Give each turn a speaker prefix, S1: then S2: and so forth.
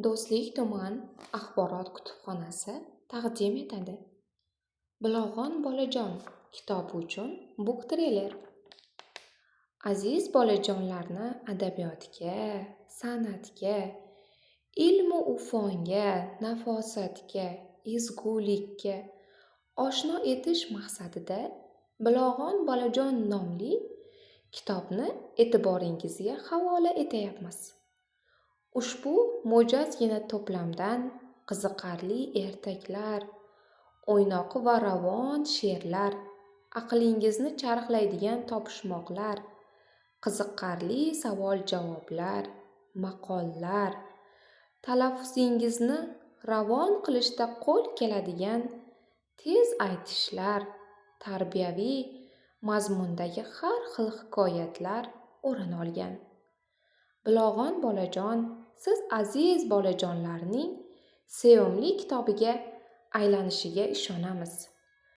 S1: Do'stlik tuman axborot kutubxonasi taqdim etadi. Bilog'on bolajon kitobi uchun book trailer. Aziz bolajonlarni adabiyotga, san'atga, ilmu ufonga, nafosatga, ezgulikka oshno etish maqsadida Bilog'on bolajon nomli kitobni e'tiboringizga havola etayapmiz. Ushbu mo'jazgina to'plamdan qiziqarli ertaklar, o'ynoqi va ravon she'rlar, aqlingizni charxlaydigan topishmoqlar, qiziqarli savol-javoblar, maqollar, talaffuzingizni ravon qilishda qo'l keladigan tez aytishlar, tarbiyaviy mazmundagi har xil hikoyatlar o'rin olgan. Bilog'on bolajon siz aziz bolajonlarning sevimli kitobiga aylanishiga ishonamiz.